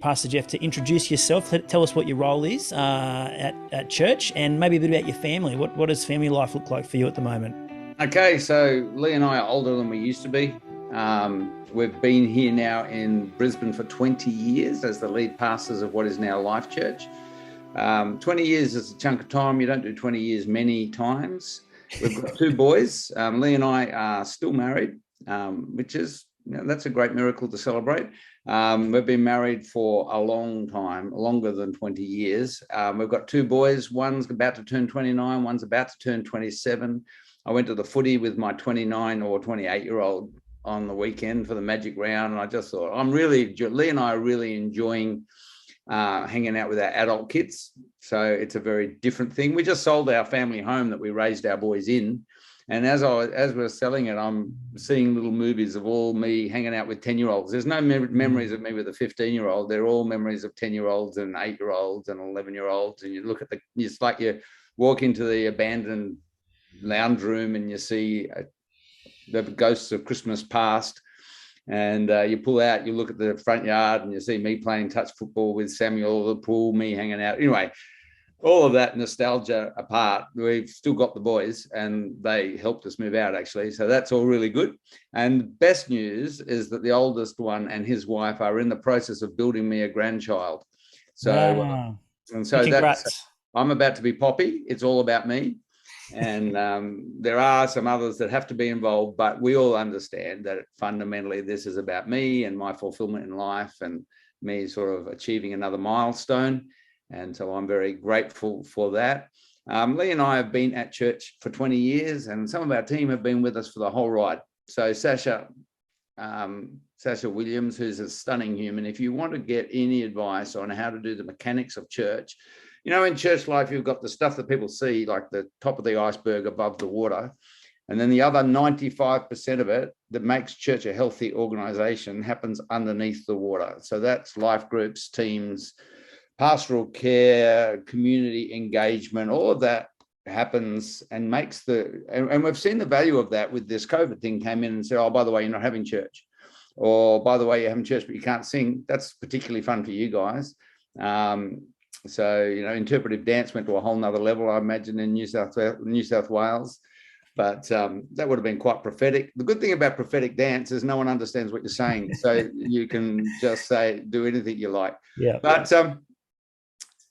Pastor Geoff, to introduce yourself. Tell us what your role is at church, and maybe a bit about your family. What does family life look like for you at the moment? Okay, so Lee and I are older than we used to be. We've been here now in Brisbane for 20 years as the lead pastors of what is now Life Church. 20 years is a chunk of time. You don't do 20 years many times. We've got two boys. Lee and I are still married, which is, that's a great miracle to celebrate. We've been married for a long time, longer than 20 years. We've got two boys. One's about to turn 29. One's about to turn 27. I went to the footy with my 29 or 28-year-old on the weekend for the Magic Round, and I just thought, Lee and I are really enjoying hanging out with our adult kids. So it's a very different thing. We just sold our family home that we raised our boys in. And as we're selling it, I'm seeing little movies of all me hanging out with 10-year-olds. There's no memories of me with a 15-year-old. They're all memories of 10-year-olds and 8-year-olds and 11-year-olds. And you look at it's like you walk into the abandoned lounge room and you see the ghosts of Christmas past. And you pull out, you look at the front yard and you see me playing touch football with Samuel, the pool, me hanging out. Anyway, all of that nostalgia apart, we've still got the boys and they helped us move out, actually. So that's all really good. And best news is that the oldest one and his wife are in the process of building me a grandchild. So, wow. Congrats. I'm about to be Poppy. It's all about me. And there are some others that have to be involved, but we all understand that fundamentally this is about me and my fulfillment in life and me sort of achieving another milestone. And so I'm very grateful for that. Lee and I have been at church for 20 years, and some of our team have been with us for the whole ride. So Sasha Williams, who's a stunning human, if you want to get any advice on how to do the mechanics of church, in church life, you've got the stuff that people see, like the top of the iceberg above the water. And then the other 95% of it that makes church a healthy organization happens underneath the water. So that's life groups, teams, pastoral care, community engagement, all of that happens and makes and we've seen the value of that with this COVID thing came in and said, oh, by the way, you're not having church. Or by the way, you're having church, but you can't sing. That's particularly fun for you guys. So, interpretive dance went to a whole nother level, I imagine, in New South Wales. But that would have been quite prophetic. The good thing about prophetic dance is no one understands what you're saying. So you can just do anything you like. Yeah. But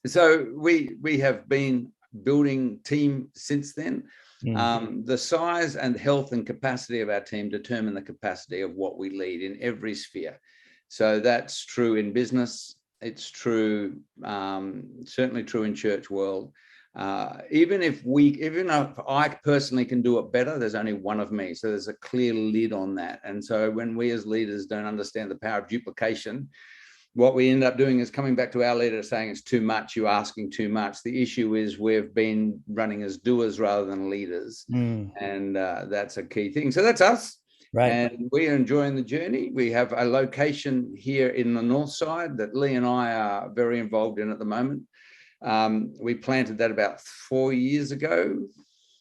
so we have been building team since then. The size and health and capacity of our team determine the capacity of what we lead in every sphere. So that's true in business. It's true, certainly true in church world. Even if I personally can do it better, there's only one of me. So there's a clear lid on that. And so when we as leaders don't understand the power of duplication, what we end up doing is coming back to our leader saying it's too much, you're asking too much. The issue is we've been running as doers rather than leaders. And that's a key thing. So that's us. Right. And we are enjoying the journey. We have a location here in the north side that Lee and I are very involved in at the moment. We planted that about 4 years ago,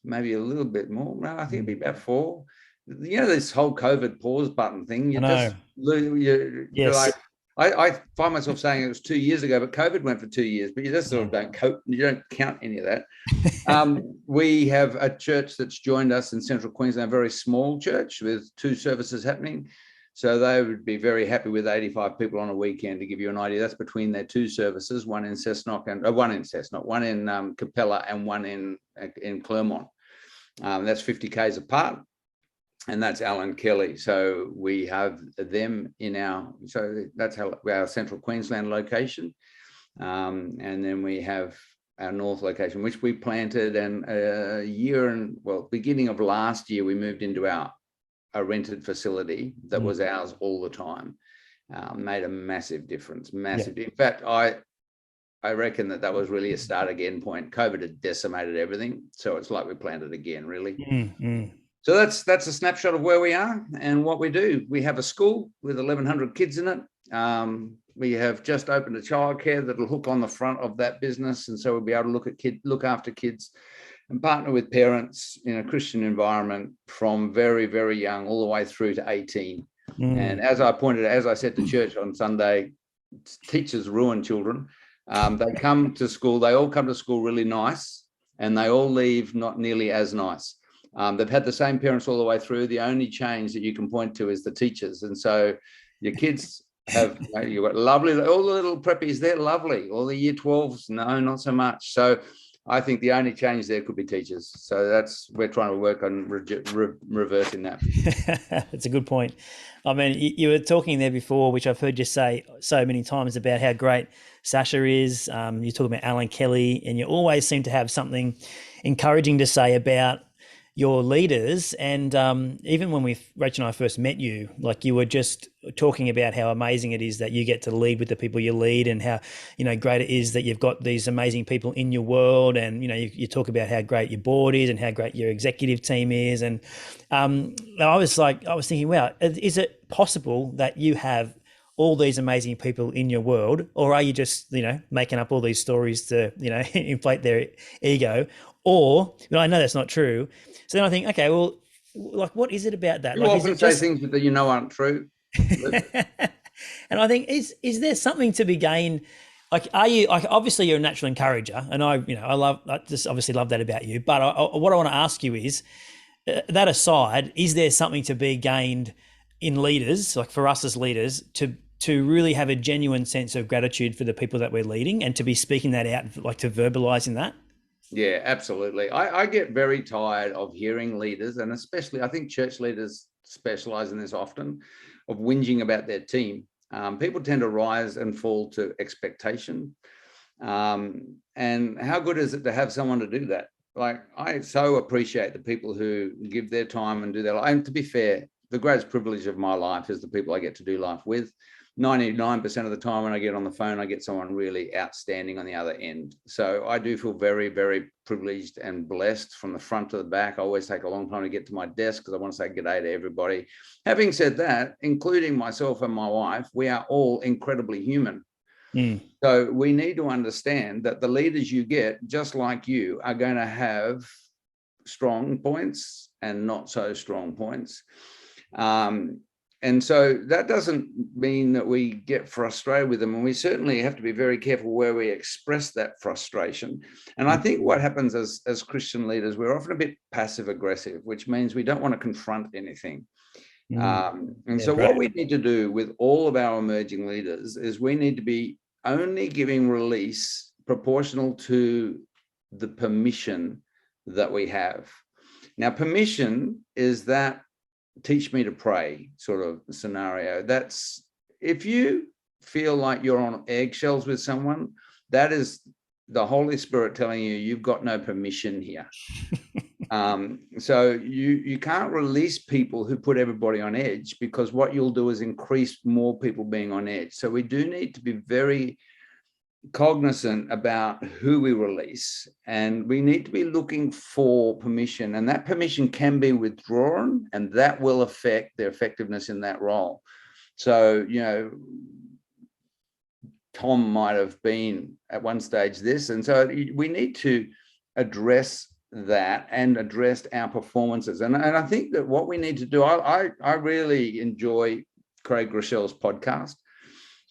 maybe a little bit more. No, I think it'd be about 4. This whole COVID pause button thing. Yes. I find myself saying it was 2 years ago, but COVID went for 2 years, but you just sort of don't count any of that. We have a church that's joined us in Central Queensland, a very small church with 2 services happening. So they would be very happy with 85 people on a weekend, to give you an idea. That's between their 2 services, one in Capella and one in Clermont. That's 50 k's apart. And that's Alan Kelly. So we have them that's our Central Queensland location. And then we have our North location, which we planted, and beginning of last year, we moved into a rented facility that was ours all the time. Made a massive difference, massive. Yeah. In fact, I reckon that was really a start again point. COVID had decimated everything. So it's like we planted again, really. So that's a snapshot of where we are and what we do. We have a school with 1,100 kids in it. We have just opened a childcare that'll hook on the front of that business, and so we'll be able to look after kids and partner with parents in a Christian environment from very, very young all the way through to 18. And as I said to church on Sunday, teachers ruin children. They come to school, they all come to school really nice, and they all leave not nearly as nice. They've had the same parents all the way through. The only change that you can point to is the teachers. And so your kids have, you've got lovely, all the little preppies, they're lovely. All the year 12s, no, not so much. So I think the only change there could be teachers. So we're trying to work on reversing that. That's a good point. I mean, you were talking there before, which I've heard you say so many times, about how great Sasha is. You're talking about Alan Kelly, and you always seem to have something encouraging to say about your leaders. And even when Rachel and I first met you, like, you were just talking about how amazing it is that you get to lead with the people you lead, and how, great it is that you've got these amazing people in your world. And, you talk about how great your board is and how great your executive team is. And I was thinking, wow, is it possible that you have all these amazing people in your world, or are you just, making up all these stories to, inflate their ego? Or, I know that's not true. So then I think, okay, well, like, what is it about that? You like, often say things that aren't true. And I think, is there something to be gained? Like, are you, like, obviously you're a natural encourager, and I just obviously love that about you. But what I want to ask you is, that aside, is there something to be gained in leaders, like for us as leaders, to really have a genuine sense of gratitude for the people that we're leading, and to be speaking that out, like to verbalizing that? Yeah, absolutely. I get very tired of hearing leaders, and especially I think church leaders specialize in this often, of whinging about their team. People tend to rise and fall to expectation. And how good is it to have someone to do that? Like, I so appreciate the people who give their time and do that. And to be fair, the greatest privilege of my life is the people I get to do life with. 99% of the time when I get on the phone, I get someone really outstanding on the other end. So I do feel very, very privileged and blessed from the front to the back. I always take a long time to get to my desk because I want to say good day to everybody. Having said that, including myself and my wife, we are all incredibly human. So we need to understand that the leaders you get, just like you, are going to have strong points and not so strong points. And so that doesn't mean that we get frustrated with them. And we certainly have to be very careful where we express that frustration. And I think what happens as Christian leaders, we're often a bit passive aggressive, which means we don't want to confront anything. What we need to do with all of our emerging leaders is we need to be only giving release proportional to the permission that we have. Now, permission is that teach me to pray sort of scenario. That's, if you feel like you're on eggshells with someone, that is the Holy Spirit telling you you've got no permission here. So you can't release people who put everybody on edge, because what you'll do is increase more people being on edge. So we do need to be very cognizant about who we release, and we need to be looking for permission, and that permission can be withdrawn, and that will affect their effectiveness in that role. So, Tom might have been at one stage this, and so we need to address that and address our performances. And I think that what we need to do, I really enjoy Craig Groeschel's podcast.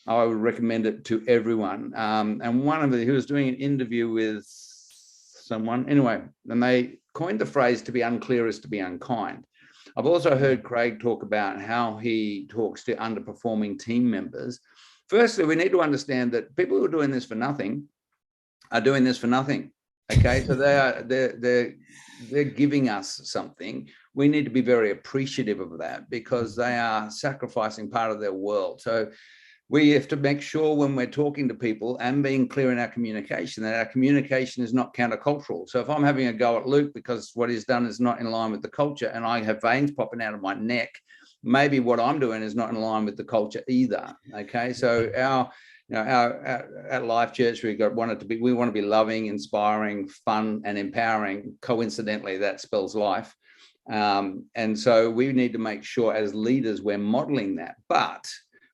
I would recommend it to everyone. And he was doing an interview with someone, anyway, and they coined the phrase, to be unclear is to be unkind. I've also heard Craig talk about how he talks to underperforming team members. Firstly, we need to understand that people who are doing this for nothing are doing this for nothing. Okay, so they're giving us something. We need to be very appreciative of that, because they are sacrificing part of their world. So we have to make sure when we're talking to people and being clear in our communication, that our communication is not countercultural. So if I'm having a go at Luke because what he's done is not in line with the culture, and I have veins popping out of my neck, maybe what I'm doing is not in line with the culture either. Okay, so at Life Church, we want to be loving, inspiring, fun, and empowering. Coincidentally, that spells life. And so we need to make sure as leaders we're modeling that. But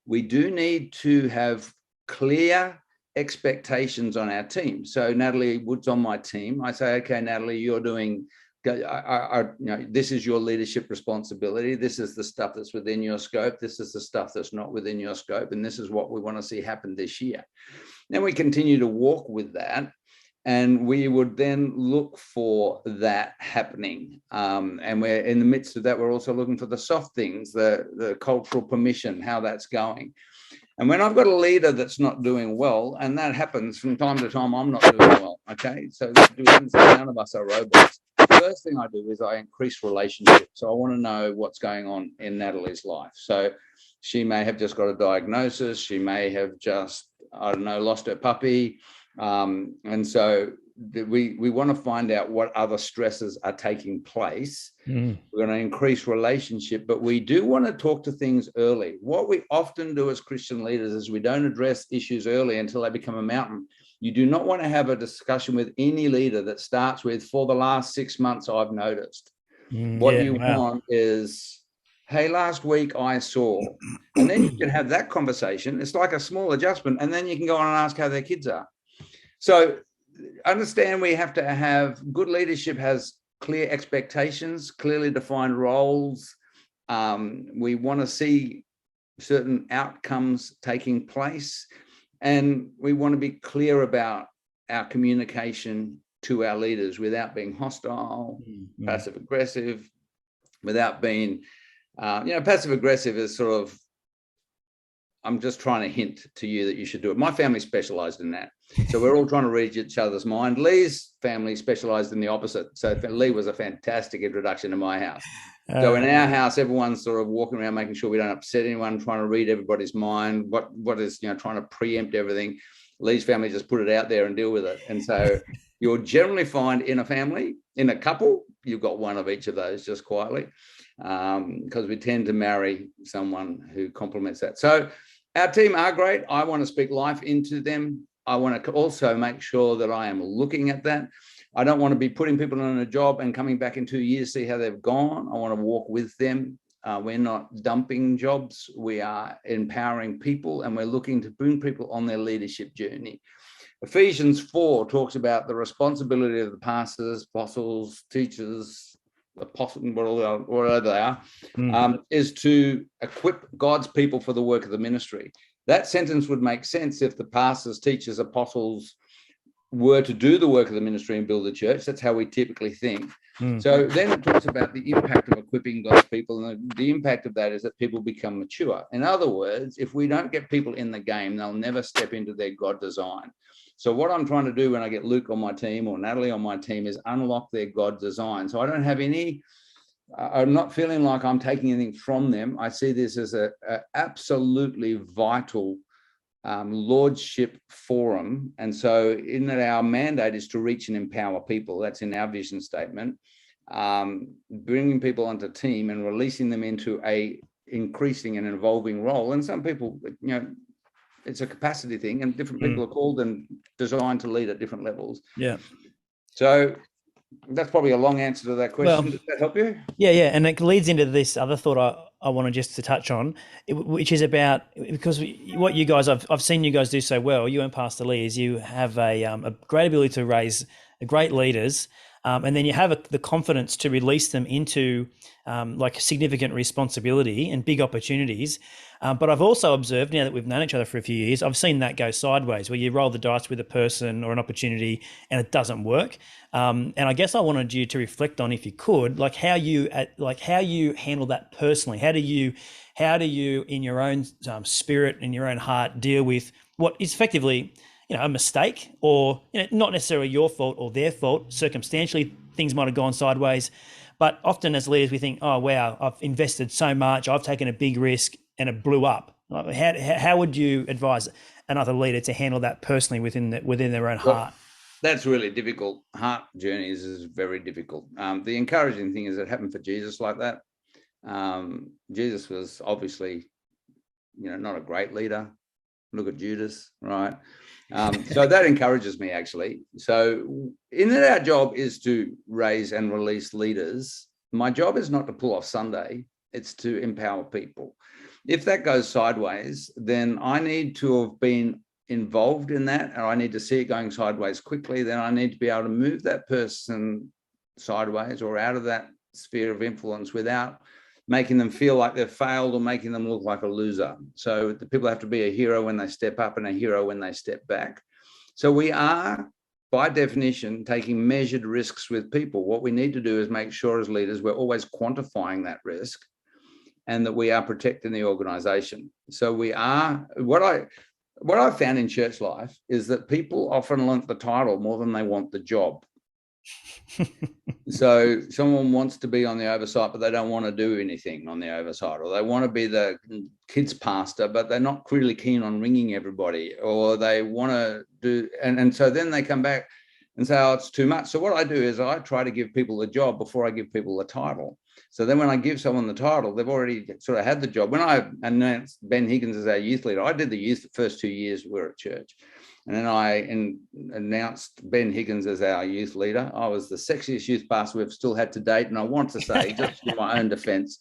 we do need to have clear expectations on our team. So Natalie Wood's on my team. I say, okay, Natalie, you're doing this is your leadership responsibility. This is the stuff that's within your scope. This is the stuff that's not within your scope. And this is what we want to see happen this year. Then we continue to walk with that. And we would then look for that happening. And we're in the midst of that. We're also looking for the soft things, the cultural permission, how that's going. And when I've got a leader that's not doing well, and that happens from time to time, I'm not doing well, okay? So none of us are robots. The first thing I do is I increase relationships. So I want to know what's going on in Natalie's life. So she may have just got a diagnosis. She may have just, I don't know, lost her puppy. And so we want to find out what other stresses are taking place. We're going to increase relationship, but we do want to talk to things early. What we often do as Christian leaders is we don't address issues early until they become a mountain. You do not want to have a discussion with any leader that starts with, for the last 6 months, I've noticed. Want is, hey, last week I saw, and then you can have that conversation. It's like a small adjustment, and then you can go on and ask how their kids are. So understand we have to have good leadership, has clear expectations, clearly defined roles. We want to see certain outcomes taking place, and we want to be clear about our communication to our leaders without being hostile, passive aggressive, without being, passive aggressive is sort of, I'm just trying to hint to you that you should do it. My family specialized in that. So we're all trying to read each other's mind. Lee's family specialized in the opposite. So Lee was a fantastic introduction to my house. So in our house, everyone's sort of walking around making sure we don't upset anyone, trying to read everybody's mind, what is, trying to preempt everything. Lee's family just put it out there and deal with it. And so you'll generally find in a family, in a couple, you've got one of each of those just quietly, because we tend to marry someone who complements that. So our team are great. I want to speak life into them. I want to also make sure that I am looking at that. I don't want to be putting people in a job and coming back in 2 years, see how they've gone. I want to walk with them. We're not dumping jobs. We are empowering people, and we're looking to bring people on their leadership journey. Ephesians 4 talks about the responsibility of the pastors, apostles, teachers, whatever they are, is to equip God's people for the work of the ministry. That sentence would make sense if the pastors, teachers, apostles were to do the work of the ministry and build the church. That's how we typically think. So then it talks about the impact of equipping God's people, and the impact of that is that people become mature. In other words, if we don't get people in the game, they'll never step into their God design. So what I'm trying to do when I get Luke on my team or Natalie on my team is unlock their God design. So I don't have any, I'm not feeling like I'm taking anything from them. I see this as a absolutely vital lordship forum. And so in that our mandate is to reach and empower people. That's in our vision statement. Bringing people onto team and releasing them into a increasing and evolving role. And some people, it's a capacity thing, and different people are called and designed to lead at different levels. Yeah. So that's probably a long answer to that question. Well, does that help you? Yeah. And it leads into this other thought I wanted just to touch on, which is about, because what you guys, I've seen you guys do so well, you and Pastor Lee, is you have a great ability to raise great leaders, and then you have the confidence to release them into like significant responsibility and big opportunities. But I've also observed, now that we've known each other for a few years, I've seen that go sideways, where you roll the dice with a person or an opportunity and it doesn't work. And I guess I wanted you to reflect on, if you could, like how you handle that personally. How do you in your own spirit, in your own heart, deal with what is effectively, a mistake, or not necessarily your fault or their fault. Circumstantially, things might have gone sideways, but often as leaders we think, oh wow, I've invested so much, I've taken a big risk, and it blew up. How would you advise another leader to handle that personally within their own heart? That's really difficult. Heart journeys is very difficult. The encouraging thing is it happened for Jesus like that. Jesus was obviously, not a great leader. Look at Judas, right? So that encourages me, actually. So in that our job is to raise and release leaders. My job is not to pull off Sunday. It's to empower people. If that goes sideways, then I need to have been involved in that, and I need to see it going sideways quickly. Then I need to be able to move that person sideways or out of that sphere of influence without making them feel like they've failed or making them look like a loser. So the people have to be a hero when they step up and a hero when they step back. So we are, by definition, taking measured risks with people. What we need to do is make sure as leaders we're always quantifying that risk and that we are protecting the organization. So we are, what I found in church life is that people often want the title more than they want the job. So someone wants to be on the oversight, but they don't want to do anything on the oversight, or they want to be the kids pastor, but they're not really keen on ringing everybody, or they want to do, and so then they come back and say, oh, it's too much. So what I do is I try to give people the job before I give people the title. So then when I give someone the title, they've already sort of had the job. When I announced Ben Higgins as our youth leader, I did the youth the first 2 years we were at church. And then I announced Ben Higgins as our youth leader. I was the sexiest youth pastor we've still had to date. And I want to say, just in my own defense,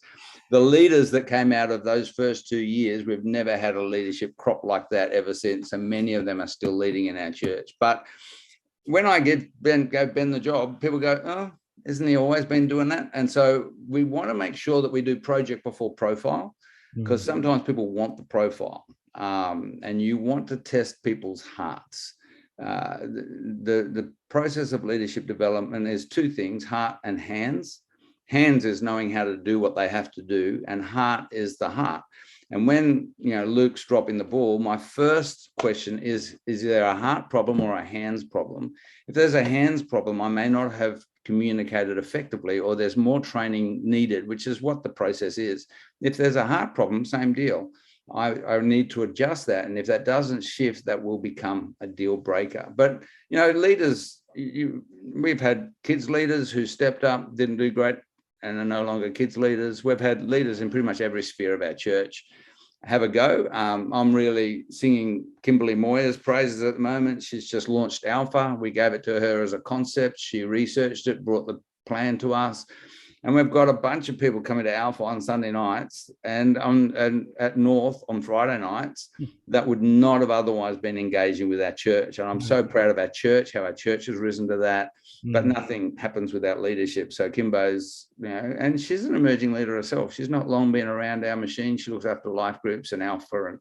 the leaders that came out of those first 2 years, we've never had a leadership crop like that ever since. And many of them are still leading in our church. But when I gave Ben the job, people go, oh, isn't he always been doing that? And so we want to make sure that we do project before profile, because sometimes people want the profile. And you want to test people's hearts. The process of leadership development is two things: heart and hands. Hands is knowing how to do what they have to do, and heart is the heart. And when Luke's dropping the ball, my first question is there a heart problem or a hands problem? If there's a hands problem, I may not have communicated effectively, or there's more training needed, which is what the process is. If there's a heart problem, same deal. I need to adjust that. And if that doesn't shift, that will become a deal breaker. But, leaders, we've had kids leaders who stepped up, didn't do great, and are no longer kids leaders. We've had leaders in pretty much every sphere of our church have a go. I'm really singing Kimberly Moyer's praises at the moment. She's just launched Alpha. We gave it to her as a concept. She researched it, brought the plan to us. And we've got a bunch of people coming to Alpha on Sunday nights and at North on Friday nights that would not have otherwise been engaging with our church. And I'm so proud of our church, how our church has risen to that. But nothing happens without leadership. So Kimbo's, and she's an emerging leader herself. She's not long been around our machine. She looks after life groups and Alpha and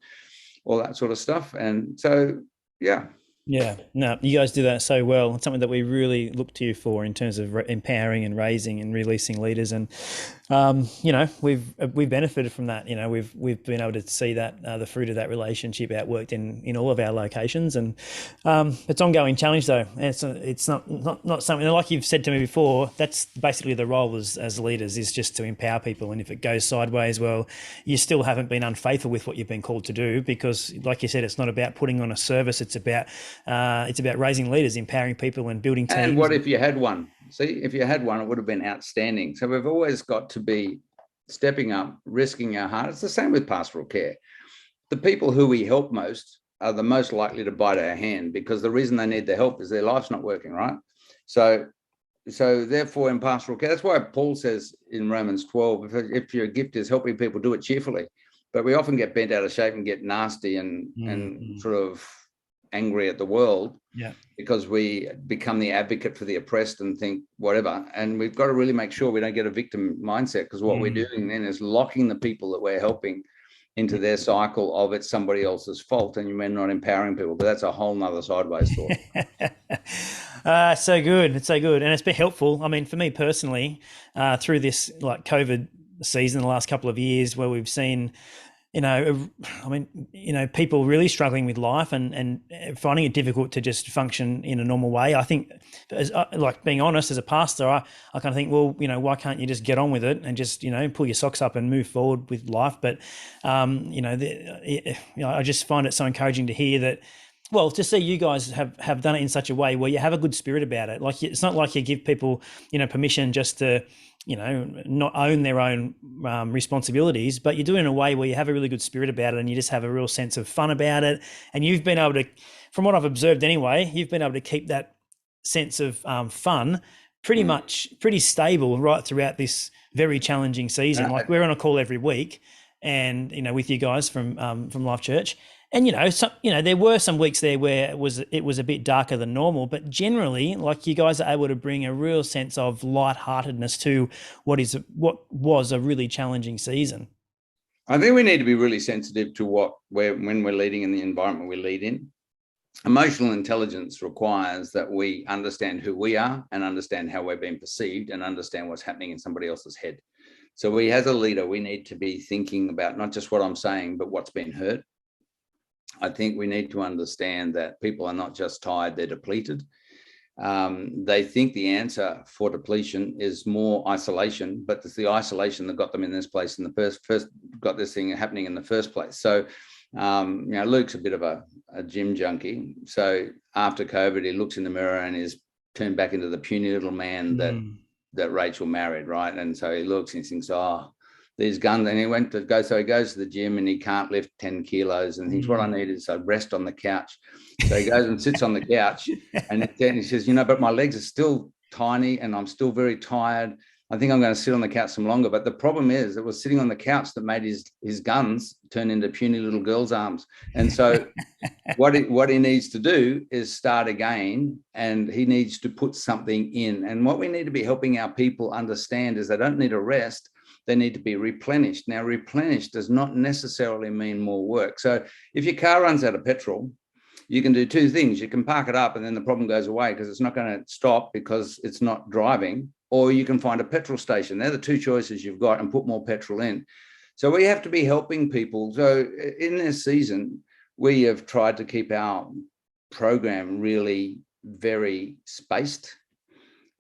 all that sort of stuff. And so, yeah. Yeah, no, you guys do that so well. It's something that we really look to you for in terms of empowering and raising and releasing leaders. And we've benefited from that. We've been able to see that the fruit of that relationship outworked in all of our locations. And it's ongoing challenge though. It's not something like you've said to me before. That's basically the role as leaders, is just to empower people. And if it goes sideways, well, you still haven't been unfaithful with what you've been called to do, because, like you said, it's not about putting on a service. It's about raising leaders, empowering people, and building teams. And what if you had one? See, if you had one, it would have been outstanding. So we've always got to be stepping up, risking our heart. It's the same with pastoral care. The people who we help most are the most likely to bite our hand, because the reason they need the help is their life's not working, right? So therefore, in pastoral care, that's why Paul says in Romans 12, if your gift is helping people, do it cheerfully. But we often get bent out of shape and get nasty and sort of angry at the world, because we become the advocate for the oppressed and think whatever. And we've got to really make sure we don't get a victim mindset, because what we're doing then is locking the people that we're helping into their cycle of it's somebody else's fault, and you're not empowering people. But that's a whole nother sideways thought. So good. It's so good. And it's been helpful. I mean, for me personally, through this like COVID season, the last couple of years, where we've seen people really struggling with life and finding it difficult to just function in a normal way. I think, like being honest, as a pastor, I kind of think, well, why can't you just get on with it and just, pull your socks up and move forward with life? But, I just find it so encouraging to hear that, well, to see you guys have done it in such a way where you have a good spirit about it. Like, it's not like you give people, permission just to, not own their own responsibilities, but you do it in a way where you have a really good spirit about it, and you just have a real sense of fun about it. And you've been able to, from what I've observed anyway, you've been able to keep that sense of fun pretty stable right throughout this very challenging season. Like, we're on a call every week, and with you guys from Life Church, And there were some weeks there where it was a bit darker than normal, but generally, like, you guys are able to bring a real sense of lightheartedness to what was a really challenging season. I think we need to be really sensitive to when we're leading in the environment we lead in. Emotional intelligence requires that we understand who we are and understand how we're being perceived and understand what's happening in somebody else's head. So we, as a leader, we need to be thinking about not just what I'm saying, but what's been heard. I think we need to understand that people are not just tired, they're depleted. They think the answer for depletion is more isolation, but it's the isolation that got them in this place in the first got this thing happening in the first place. So, Luke's a bit of a gym junkie. So after COVID, he looks in the mirror and is turned back into the puny little man that Rachel married, right? And so he looks and he thinks, oh, these guns, and he goes to the gym and he can't lift 10 kilos and thinks, what I need is a rest on the couch. So he goes and sits on the couch and then he says, but my legs are still tiny and I'm still very tired. I think I'm going to sit on the couch some longer. But the problem is it was sitting on the couch that made his guns turn into puny little girls' arms. And so what he needs to do is start again, and he needs to put something in. And what we need to be helping our people understand is they don't need a rest. They need to be replenished. Now, replenished does not necessarily mean more work. So if your car runs out of petrol, you can do two things. You can park it up and then the problem goes away because it's not going to stop because it's not driving, or you can find a petrol station. They're the two choices you've got, and put more petrol in. So we have to be helping people. So in this season, we have tried to keep our program really very spaced.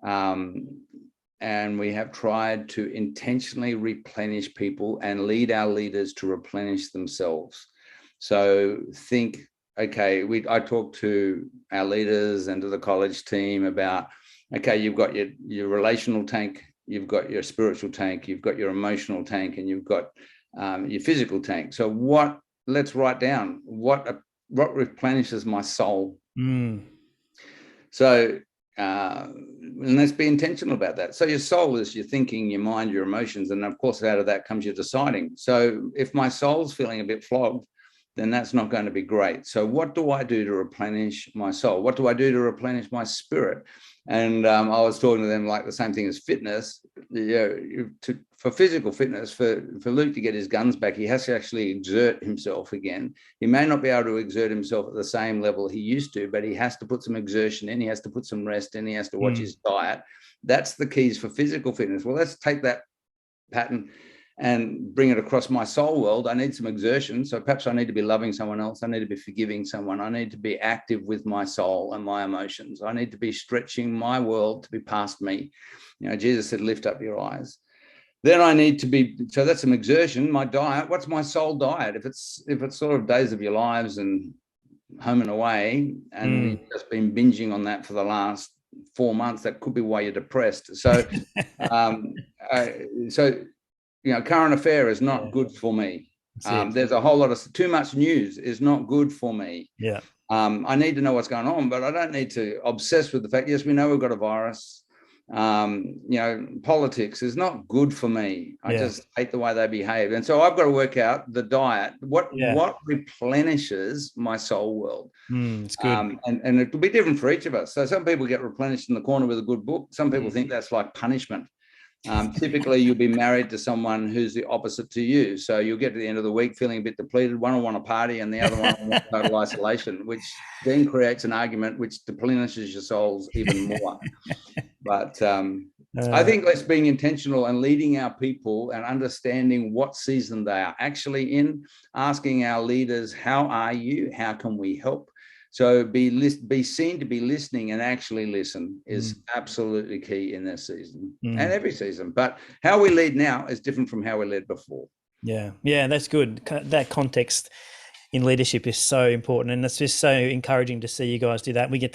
And we have tried to intentionally replenish people and lead our leaders to replenish themselves. So think, okay, I talk to our leaders and to the college team about, okay, you've got your relational tank, you've got your spiritual tank, you've got your emotional tank, and you've got your physical tank. So let's write down what replenishes my soul. So, and let's be intentional about that. So your soul is your thinking, your mind, your emotions. And of course, out of that comes your deciding. So if my soul's feeling a bit flogged, then that's not going to be great. So what do I do to replenish my soul? What do I do to replenish my spirit? And I was talking to them like the same thing as fitness. For physical fitness, for Luke to get his guns back, he has to actually exert himself again. He may not be able to exert himself at the same level he used to, but he has to put some exertion in. He has to put some rest in. He has to watch his diet. That's the keys for physical fitness. Well, let's take that pattern and bring it across my soul world. I need some exertion. So perhaps I need to be loving someone else. I need to be forgiving someone. I need to be active with my soul and my emotions. I need to be stretching my world to be past me. Jesus said, lift up your eyes. Then I need to be, so that's some exertion. My diet, what's my soul diet? If it's sort of days of your lives and home and away, and you've just been binging on that for the last 4 months, that could be why you're depressed. So, current affair is not good for me. There's a whole lot of too much news is not good for me. Yeah. I need to know what's going on, but I don't need to obsess with the fact, yes, we know we've got a virus. Politics is not good for me. I just hate the way they behave. And so I've got to work out the diet, what replenishes my soul world. It's good. And it will be different for each of us. So some people get replenished in the corner with a good book. Some people think that's like punishment. Typically, you'll be married to someone who's the opposite to you. So you'll get to the end of the week feeling a bit depleted. One will want to party and the other one will want total isolation, which then creates an argument which deplenishes your souls even more. But I think let's being intentional and leading our people and understanding what season they are actually in, asking our leaders, how are you? How can we help? So be seen to be listening and actually listen is absolutely key in this season and every season. But how we lead now is different from how we led before. Yeah, that's good. That context in leadership is so important, and it's just so encouraging to see you guys do that. We get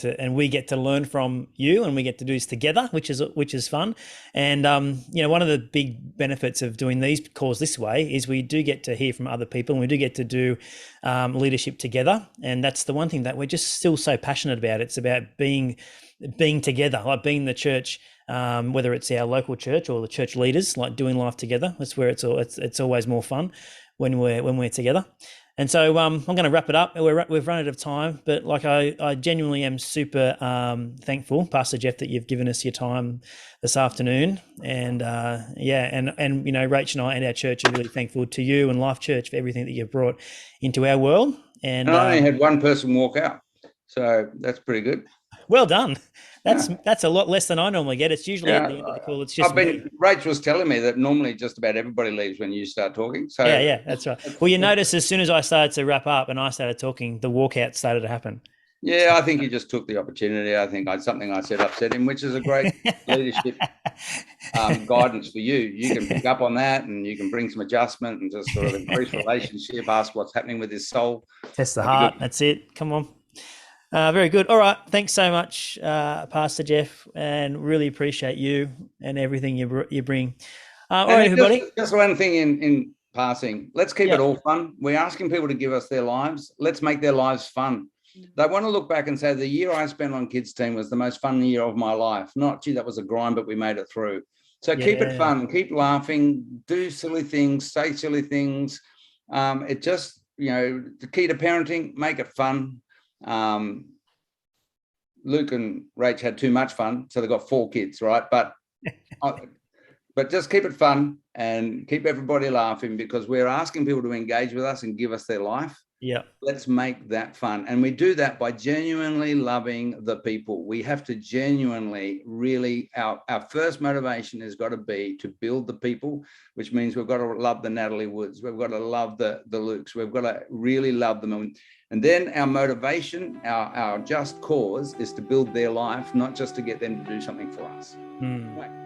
to learn from you, and we get to do this together, which is fun. And one of the big benefits of doing these calls this way is we do get to hear from other people, and we do get to do leadership together. And that's the one thing that we're just still so passionate about. It's about being together, like being the church, whether it's our local church or the church leaders, like doing life together. That's where it's always more fun. when we're together. And so I'm going to wrap it up. We've run out of time, but like I genuinely am super thankful, Pastor Geoff, that you've given us your time this afternoon. And and you know, Rach and I and our church are really thankful to you and Life Church for everything that you've brought into our world. And I only had one person walk out, so that's pretty good. Well done. That's a lot less than I normally get. It's usually at the end of the call. It's just Rach was telling me that normally just about everybody leaves when you start talking. So yeah, that's right. Well, you notice as soon as I started to wrap up and I started talking, the walkout started to happen. Yeah, I think he just took the opportunity. I think something I said upset him, which is a great leadership guidance for you. You can pick up on that and you can bring some adjustment and just sort of increase relationship, ask what's happening with his soul. Test the heart. That's it. Come on. Very good. All right. Thanks so much, Pastor Geoff, and really appreciate you and everything you bring. All right, everybody. Just one thing in passing. Let's keep it all fun. We're asking people to give us their lives. Let's make their lives fun. They want to look back and say, the year I spent on kids' team was the most fun year of my life. Not, gee, that was a grind, but we made it through. So keep it fun. Keep laughing. Do silly things. Say silly things. It just, you know, the key to parenting, make it fun. Luke and Rach had too much fun, so they got 4 kids, right? But just keep it fun and keep everybody laughing, because we're asking people to engage with us and give us their life. Yeah. Let's make that fun. And we do that by genuinely loving the people. We have to genuinely, really, our first motivation has got to be to build the people, which means we've got to love the Natalie Woods. We've got to love the Lukes. We've got to really love them. And then our motivation, our just cause is to build their life, not just to get them to do something for us. Mm.